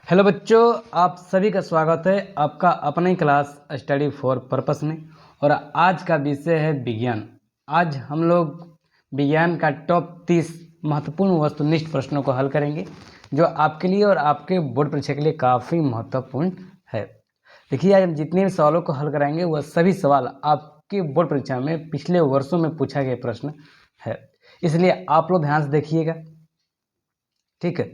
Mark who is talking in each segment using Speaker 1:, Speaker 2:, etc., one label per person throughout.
Speaker 1: Hello बच्चों, आप सभी का स्वागत है आपका अपने ही क्लास स्टडी फॉर पर्पस में। और आज का विषय है विज्ञान। आज हम लोग विज्ञान का टॉप 30 महत्वपूर्ण वस्तुनिष्ठ प्रश्नों को हल करेंगे, जो आपके लिए और आपके बोर्ड परीक्षा के लिए काफ़ी महत्वपूर्ण है। देखिए, आज हम जितने भी सवालों को हल कराएंगे वह सभी सवाल आपके बोर्ड परीक्षा में पिछले वर्षों में पूछा गया प्रश्न है, इसलिए आप लोग ध्यान से देखिएगा, ठीक है।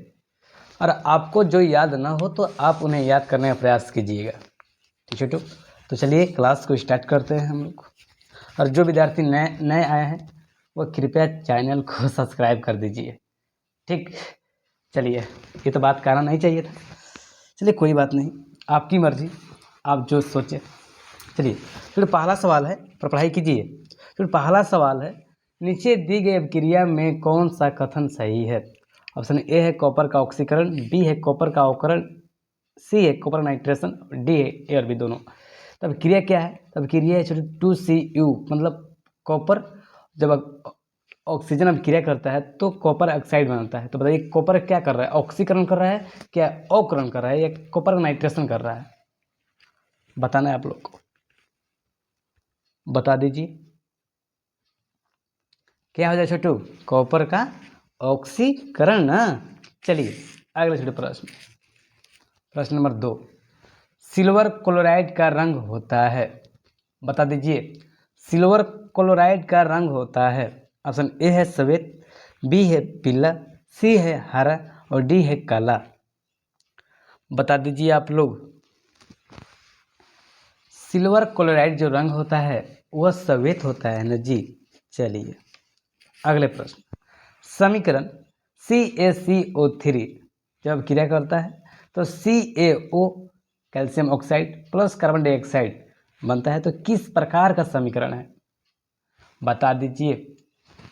Speaker 1: और आपको जो याद ना हो तो आप उन्हें याद करने का प्रयास कीजिएगा, ठीक है। तो चलिए क्लास को स्टार्ट करते हैं हम लोग। और जो विद्यार्थी नए आए हैं वो कृपया चैनल को सब्सक्राइब कर दीजिए, ठीक। चलिए, ये तो बात करना नहीं चाहिए था, चलिए कोई बात नहीं, आपकी मर्जी, आप जो सोचे। चलिए, फिर पहला सवाल है, पढ़ाई कीजिए। फिर पहला सवाल है, नीचे दी गई अभिक्रिया में कौन सा कथन सही है? ऑप्शन ए है कॉपर का ऑक्सीकरण, बी है कॉपर का अवकरण, सी है कॉपर नाइट्रेशन, डी है ए और बी दोनों। तो अभिक्रिया क्या है? तो अभिक्रिया है 2Cu, मतलब कॉपर जब ऑक्सीजन अभिक्रिया करता है तो कॉपर ऑक्साइड बनाता है। तो बताइए कॉपर क्या कर रहा है? ऑक्सीकरण कर रहा है, क्या अवकरण कर रहा है, या कॉपर नाइट्रेशन कर रहा है? बताना है आप लोग को, बता दीजिए क्या हो जाए छोटू? कॉपर का ऑक्सीकरण ना। चलिए अगले छोटे प्रश्न नंबर 2, सिल्वर क्लोराइड का रंग होता है, बता दीजिए। सिल्वर क्लोराइड का रंग होता है, ऑप्शन ए है सफेद, बी है पीला, सी है हरा और डी है काला। बता दीजिए आप लोग। सिल्वर क्लोराइड जो रंग होता है वह सफेद होता है ना जी। चलिए अगले प्रश्न, समीकरण CaCO3 जब क्रिया करता है तो CaO calcium oxide plus carbon dioxide बनता है, तो किस प्रकार का समीकरण है? बता दीजिए।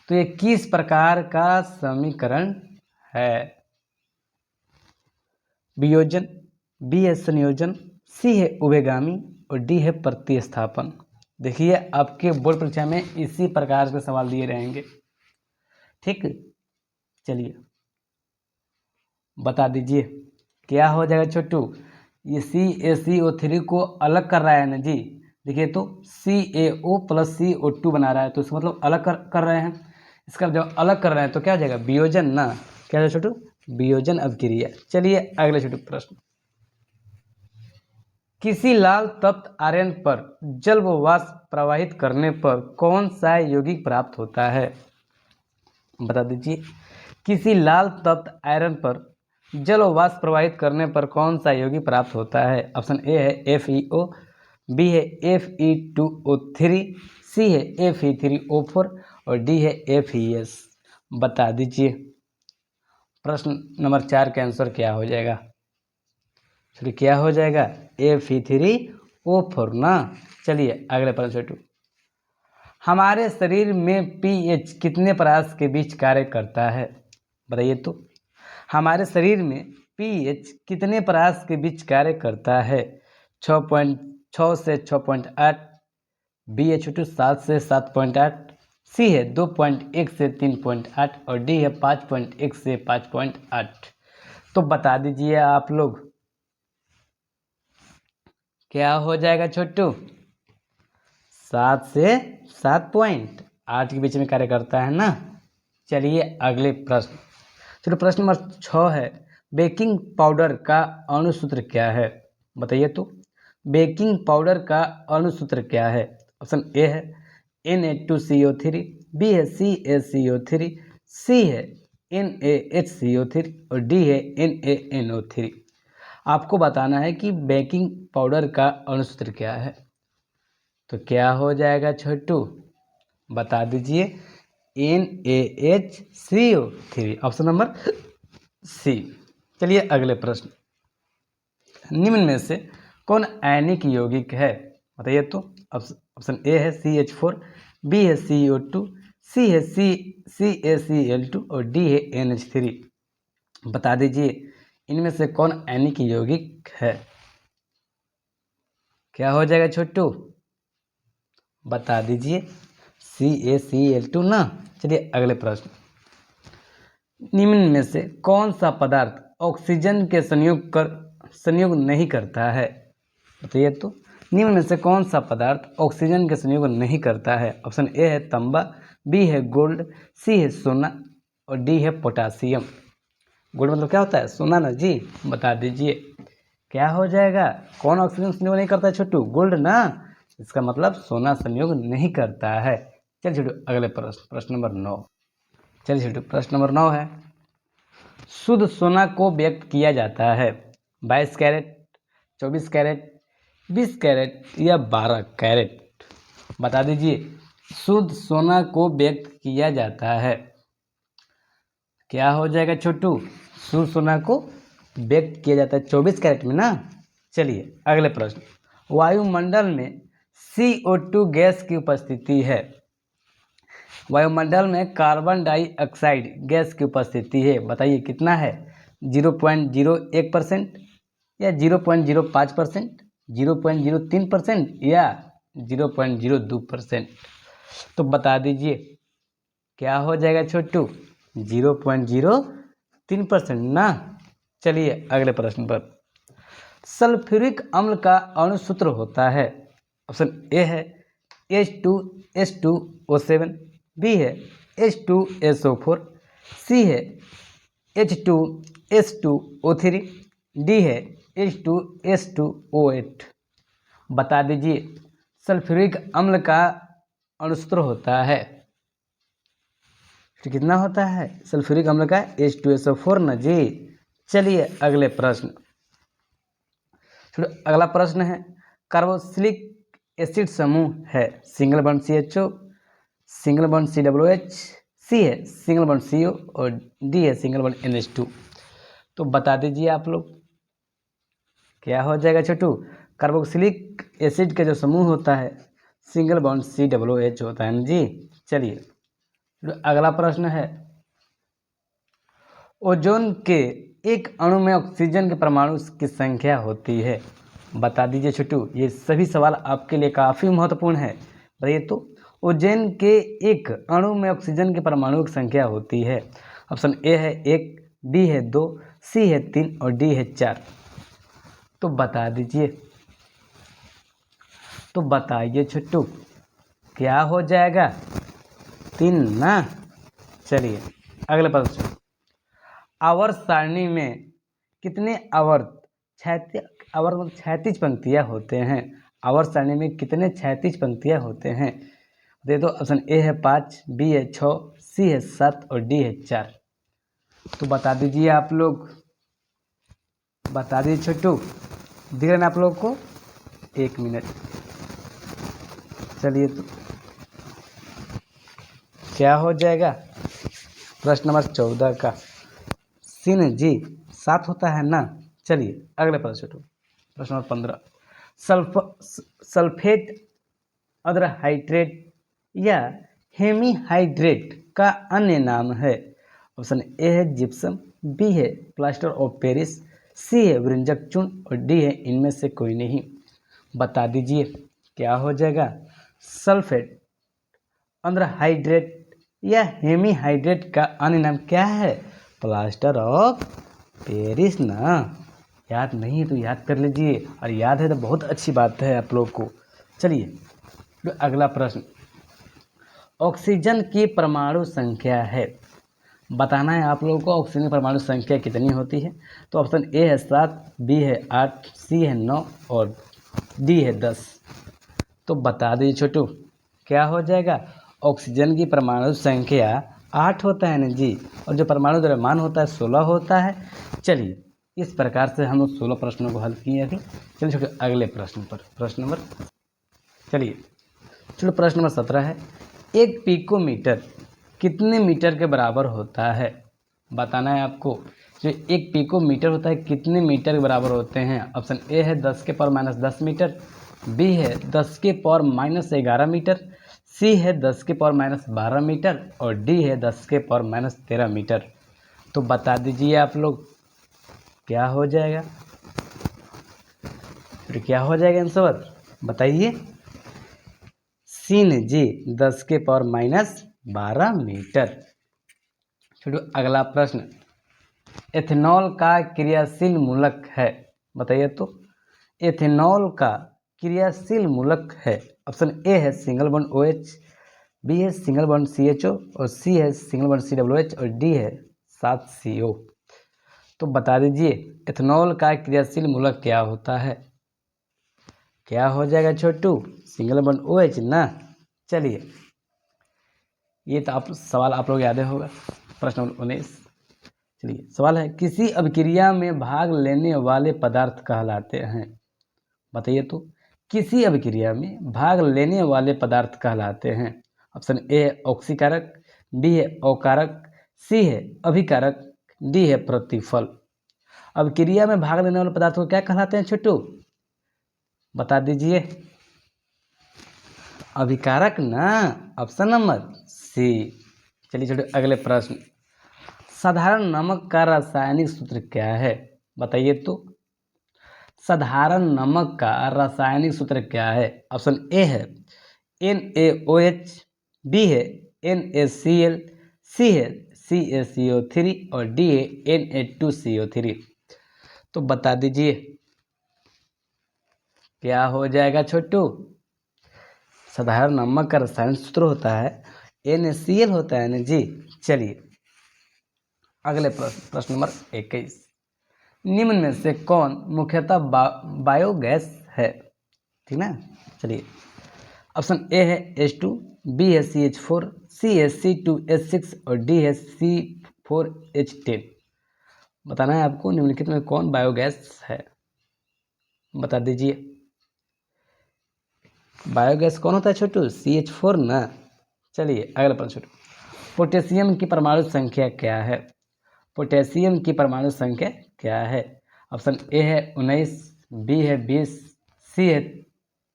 Speaker 1: तो ये किस प्रकार का समीकरण है? वियोजन, बी है संयोजन, सी है उभयगामी और डी है प्रतिस्थापन। देखिए आपके बोर्ड परीक्षा में इसी प्रकार के सवाल दिए रहेंगे, ठीक। चलिए बता दीजिए क्या हो जाएगा छोटू? ये CaCO3 को अलग कर रहा है ना जी। देखिए तो CaO प्लस CO2 बना रहा है, तो इसका मतलब अलग कर रहे हैं। इसका जब अलग कर रहे हैं तो क्या हो जाएगा? वियोजन ना। क्या है छोटू? वियोजन अभिक्रिया। चलिए अगले छोटू प्रश्न, किसी लाल तप्त आयरन पर जल व वाष्प प्रवाहित करने पर कौन सा यौगिक प्राप्त होता है? बता दीजिए। किसी लाल तप्त आयरन पर जल और वाष्प प्रवाहित करने पर कौन सा यौगिक प्राप्त होता है? ऑप्शन ए है FeO, बी है Fe2O3, सी है Fe3O4 और डी है FeS। बता दीजिए प्रश्न नंबर 4 का आंसर क्या हो जाएगा? चलिए क्या हो जाएगा? Fe3O4 ना। चलिए अगले प्रश्न 2, हमारे शरीर में pH कितने परास के बीच कार्य करता है? बताइए तो। हमारे शरीर में pH कितने परास के बीच कार्य करता है? 6.6 से 6.8, बी है छोटू 7 से 7.8, सी है 2.1 से 3.8 और डी है 5.1 से 5.8। तो बता दीजिए आप लोग क्या हो जाएगा छोटू? 7 से 7.8 के बीच में कार्य करता है ना। चलिए अगले प्रश्न, चलो प्रश्न नंबर 6 है, बेकिंग पाउडर का अणुसूत्र क्या है? बताइए तो। बेकिंग पाउडर का अणुसूत्र क्या है? ऑप्शन ए है Na2CO3, बी है CaCO3, सी है NaHCO3 और डी है NaNO3। आपको बताना है कि बेकिंग पाउडर का अणुसूत्र क्या है। तो क्या हो जाएगा छोटू? बता दीजिए। NaHCO3, option number C. चलिए अगले प्रश्न, निम्न में से कौन आयनिक यौगिक है? बताइए तो। ऑप्शन ए है CH4, बी है CO2, सी है CaCl2 और डी है NH3। बता दीजिए इनमें से कौन आयनिक यौगिक है? क्या हो जाएगा छोटू? बता दीजिए। CaCl2 ना। चलिए अगले प्रश्न, निम्न में से कौन सा पदार्थ ऑक्सीजन के संयोग नहीं करता है? बताइए तो, निम्न में से कौन सा पदार्थ ऑक्सीजन के संयोग नहीं करता है? ऑप्शन ए है तांबा, बी है गोल्ड, सी है सोना और डी है पोटासियम। गोल्ड मतलब क्या होता है? सोना ना जी। बता दीजिए क्या हो जाएगा? कौन ऑक्सीजन संयोग नहीं करता है छोटू? गोल्ड ना। इसका मतलब सोना संयोग नहीं करता है। चलिए छोटू अगले प्रश्न नंबर 9। चलिए छोटू प्रश्न नंबर 9 है, शुद्ध सोना को व्यक्त किया जाता है 22 कैरेट, 24 कैरेट, 20 कैरेट या 12 कैरेट? बता दीजिए, शुद्ध सोना को व्यक्त किया जाता है, क्या हो जाएगा छोटू? शुद्ध सोना को व्यक्त किया जाता है 24 कैरेट में ना। चलिए अगले प्रश्न, वायुमंडल में CO2 गैस की उपस्थिति है, वायुमंडल में कार्बन डाइऑक्साइड गैस की उपस्थिति है, बताइए कितना है? 0.01% या 0.05%, 0.03% या 0.02%? तो बता दीजिए क्या हो जाएगा छोटू? 0.03% ना। चलिए अगले प्रश्न पर, सल्फ्यूरिक अम्ल का अणुसूत्र होता है, ऑप्शन ए है H2S2O7, बी है H2SO4, सी है H2S2O3, डी है H2S2O8। बता दीजिए सल्फ्यूरिक अम्ल का अणुसूत्र होता है, तो कितना होता है सल्फ्यूरिक अम्ल का? H2SO4 ना जी। चलिए अगले प्रश्न, अगला प्रश्न है, कार्बोक्सिलिक एसिड समूह है single bond CHO, single bond COOH, सी है सिंगल बॉन्ड CO और डी है सिंगल बॉन्ड NH2। तो बता दीजिए आप लोग क्या हो जाएगा छोटू? कार्बोक्सिलिक एसिड का जो समूह होता है सिंगल बॉन्ड COOH होता है ना जी। चलिए अगला प्रश्न है, ओजोन के एक अणु में ऑक्सीजन के परमाणु की संख्या होती है, बता दीजिए छोटू। ये सभी सवाल आपके लिए काफ़ी महत्वपूर्ण है। बताइए तो, ओजोन के एक अणु में ऑक्सीजन के परमाणु की संख्या होती है, ऑप्शन ए है 1, बी है 2, सी है 3 और डी है 4। तो बता दीजिए, तो बताइए छोटू क्या हो जाएगा? 3 ना। चलिए अगले प्रश्न, आवर्त सारणी में कितने क्षैतिज पंक्तियाँ होते हैं? आवर्त सारणी में कितने क्षैतिज पंक्तियाँ होते हैं? दे दो, ऑप्शन ए है 5, बी है 6, सी है 7 और डी है 4। तो बता दीजिए आप लोग, बता दीजिए छोटू, दिख रहा है ना आप लोग को? 1 मिनट। चलिए तो क्या हो जाएगा? प्रश्न नंबर 14 का सीन जी 7 होता है ना। चलिए अगले प्रश्न, प्रश्न नंबर 15, सल्फेट अनहाइड्रेट या हेमीहाइड्रेट का अन्य नाम है, ऑप्शन ए है जिप्सम, बी है प्लास्टर ऑफ पेरिस, सी है वृंजक चूर्ण और डी है इनमें से कोई नहीं। बता दीजिए क्या हो जाएगा? सल्फेट अनहाइड्रेट या हेमीहाइड्रेट का अन्य नाम क्या है? प्लास्टर ऑफ पेरिस ना। याद नहीं है तो याद कर लीजिए, और याद है तो बहुत अच्छी बात है आप लोग को। चलिए अगला प्रश्न, ऑक्सीजन की परमाणु संख्या है, बताना है आप लोगों को ऑक्सीजन की परमाणु संख्या कितनी होती है। तो ऑप्शन ए है 7, बी है 8, सी है 9 और डी है 10। तो बता दीजिए छोटू क्या हो जाएगा? ऑक्सीजन की परमाणु संख्या 8 होता है ना जी, और जो परमाणु द्रव्यमान होता है 16 होता है। चलिए इस प्रकार से हम लोग 16 प्रश्नों को हल किए थे। चलिए छोटे अगले प्रश्न पर, प्रश्न नंबर, चलिए चलो प्रश्न नंबर 17 है, एक पिकोमीटर कितने मीटर के बराबर होता है? बताना है आपको, जो एक पिकोमीटर होता है कितने मीटर के बराबर होते हैं। ऑप्शन ए है 10 के पावर -10 मीटर, बी है 10 के पावर -11 मीटर, सी है 10 के पावर -12 मीटर और डी है 10 के पावर -13 मीटर। तो बता दीजिए आप लोग क्या हो जाएगा? फिर क्या हो जाएगा आंसर बताइए? सीन जी 10 के पावर -12 मीटर। छोटू अगला प्रश्न, एथेनॉल का क्रियाशील मूलक है, बताइए तो। एथेनॉल का क्रियाशील मूलक है, ऑप्शन ए है सिंगल बॉन्ड OH, बी है सिंगल बॉन्ड CHO और सी है सिंगल बॉन्ड COOH और डी है 7CO। तो बता दीजिए एथेनॉल का क्रियाशील मूलक क्या होता है। क्या हो जाएगा छोटू, सिंगल बॉन्ड OH ना। चलिए ये तो आप सवाल आप लोग याद होगा, प्रश्न नंबर 19। चलिए सवाल है, किसी अभिक्रिया में भाग लेने वाले पदार्थ कहलाते हैं, बताइए तो। किसी अभिक्रिया में भाग लेने वाले पदार्थ कहलाते हैं, ऑप्शन ए है ऑक्सीकारक, बी है अकारक, सी है अभिकारक, डी है प्रतिफल। अभिक्रिया में भाग लेने वाले पदार्थ को क्या कहलाते हैं छोटू, बता दीजिए। अभिकारक ना, ऑप्शन नंबर सी। चलिए छोटू अगले प्रश्न, साधारण नमक का रासायनिक सूत्र क्या है, बताइए तो। साधारण नमक का रासायनिक सूत्र क्या है, ऑप्शन ए है NaOH, बी है NaCl, सी है CaCO3 और डी है Na2CO3। तो बता दीजिए क्या हो जाएगा छोटू। साधारण नमक का रासायनिक सूत्र होता है NaCl होता है ना जी। चलिए अगले प्रश्न नंबर 21, निम्न में से कौन मुख्यतः बायोगैस है, ठीक ना। चलिए ऑप्शन ए है H2, बी है CH4, सी है C2H6 और डी है C4H10। बताना है आपको निम्नलिखित में कौन बायोगैस है, बता दीजिए। बायोगैस कौन होता है छोटू, CH4 ना। चलिए अगला प्रश्न छोटू, पोटेशियम की परमाणु संख्या क्या है, पोटेशियम की परमाणु संख्या क्या है, ऑप्शन ए है 19, बी है 20, सी है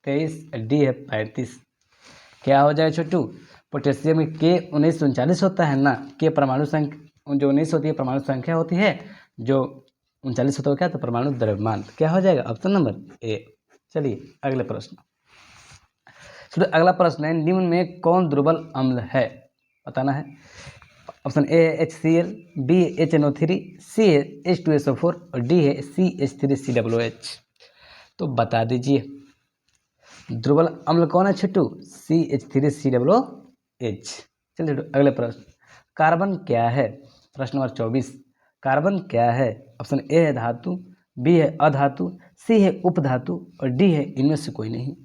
Speaker 1: 23, डी है 35। क्या हो जाए छोटू, पोटेशियम के 1939 होता है ना, के परमाणु संख्या जो 19 होती है परमाणु संख्या होती है, जो 39 होता है क्या, तो परमाणु द्रव्यमान। क्या हो जाएगा, ऑप्शन नंबर ए। चलिए अगले प्रश्न, तो अगला प्रश्न है, निम्न में कौन दुर्बल अम्ल है, बताना है। ऑप्शन ए है HCl, बी है HNO3, सी है H2SO4 और डी है CH3COOH। तो बता दीजिए दुर्बल अम्ल कौन है छोटू, CH3COOH। चलिए अगले प्रश्न, कार्बन क्या है, प्रश्न नंबर 24, कार्बन क्या है, ऑप्शन ए है धातु, बी है अधातु, सी है उपधातु और डी है इनमें से कोई नहीं।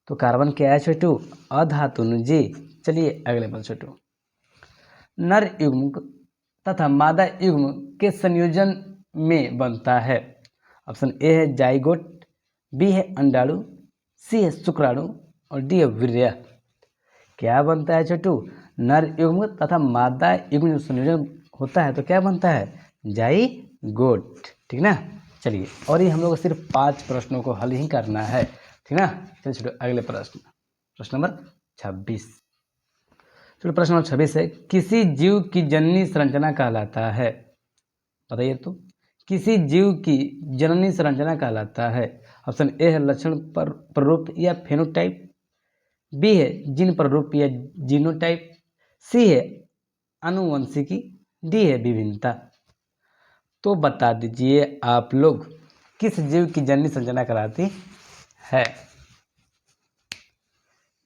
Speaker 1: तो कार्बन क्या है छोटू, अधातु जी। चलिए अगले प्रश्न छोटू, नर युग्म तथा मादा युग्म के संयोजन में बनता है, ऑप्शन ए है जाइगोट, बी है अंडाणु, सी है शुक्राणु और डी है वीर्य। क्या बनता है छोटू, नर युग्म तथा मादा युग्म संयोजन होता है तो क्या बनता है, जाइगोट, ठीक ना। चलिए और ये हम लोग को सिर्फ 5 प्रश्नों को हल ही करना है, ठीक ना। चलिए छोटू अगले प्रश्न, प्रश्न नंबर 26। चलो प्रश्न नंबर 26 है, किसी जीव की जननी संरचना कहलाता है, बताइए तो। किसी जीव की जननी संरचना कहलाता है, ऑप्शन ए है लक्षण प्ररूप या फेनोटाइप, बी है जीन प्ररूप या जीनोटाइप, सी है आनुवंशिकी, डी है विभिन्नता। तो बता दीजिए आप लोग किस जीव की जननी संरचना कहलाती है,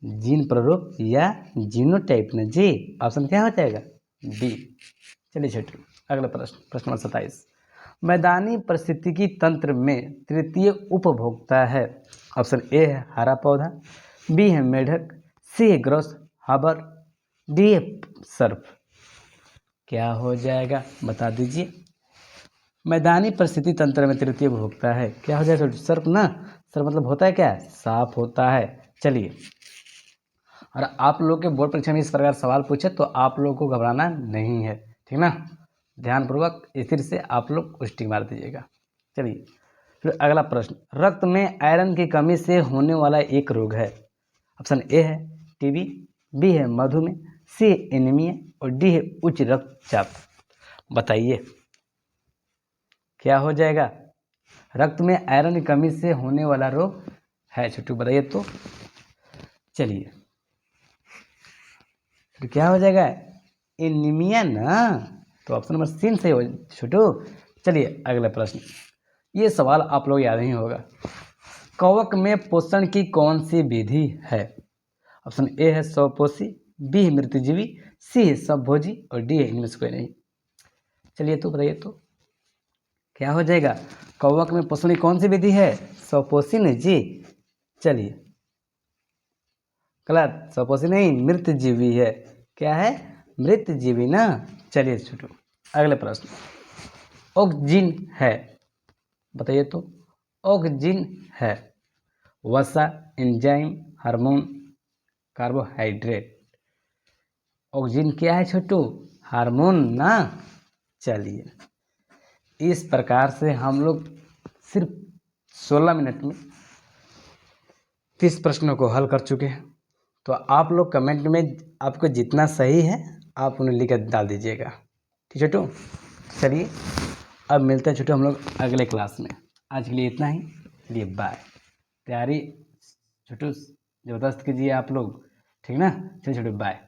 Speaker 1: जीन प्ररूप या जीनोटाइप ने जी। ऑप्शन क्या हो जाएगा, बी। चलिए छोटू अगला प्रश्न, प्रश्न नंबर 27, मैदानी पारिस्थितिकी तंत्र में तृतीय उपभोक्ता है, ऑप्शन ए है हरा पौधा, बी है मेढक, सी है ग्रॉस हाबर, डी है सर्प। क्या हो जाएगा, बता दीजिए। मैदानी परिस्थिति तंत्र में तृतीय उपभोक्ता है, क्या हो जाएगा, सर्प ना। सर्प मतलब होता है क्या, सांप होता है। चलिए और आप लोग के बोर्ड परीक्षा में इस प्रकार सवाल पूछे तो आप लोग को घबराना नहीं है, ठीक ना। ध्यानपूर्वक स्थिर से आप लोग टिक मार दीजिएगा। चलिए फिर अगला प्रश्न, रक्त में आयरन की कमी से होने वाला एक रोग है, ऑप्शन ए है टीबी, बी है मधुमेह, सी है एनीमिया और डी है उच्च रक्तचाप। बताइए क्या हो जाएगा, रक्त में आयरन की कमी से होने वाला रोग है छोटू, बताइए तो। चलिए तो क्या हो जाएगा, एनीमिया ना, तो ऑप्शन नंबर सी सही हो छोटू। चलिए अगला प्रश्न, ये सवाल आप लोग याद नहीं होगा। कवक में पोषण की कौन सी विधि है? ऑप्शन ए है स्वपोषी, बी है मृतजीवी, सी है सबभोजी और डी है इनमें से कोई नहीं। चलिए तो बताइए तो क्या हो जाएगा? कवक में पोषण की कौन सी विधि है? स्वपोषी ने जी। चलिए गलत, स्वपोषी नहीं, मृतजीवी है। क्या है? मृतजीवी ना। चलिए छोटू अगले प्रश्न, ऑक्जिन है, बताइए तो ऑक्जिन है वसा, एंजाइम, हार्मोन, कार्बोहाइड्रेट। ऑक्जिन क्या है छोटू? हार्मोन ना। चलिए इस प्रकार से हम लोग सिर्फ 16 मिनट में 30 प्रश्नों को हल कर चुके हैं। तो आप लोग कमेंट में आपको जितना सही है आप उन्हें लिख कर डाल दीजिएगा, ठीक है छोटू। चलिए अब मिलते हैं छोटू हम लोग अगले क्लास में। आज के लिए इतना ही, चलिए बाय। तैयारी छोटू ज़बरदस्त कीजिए आप लोग, ठीक ना। चलिए छोटू बाय।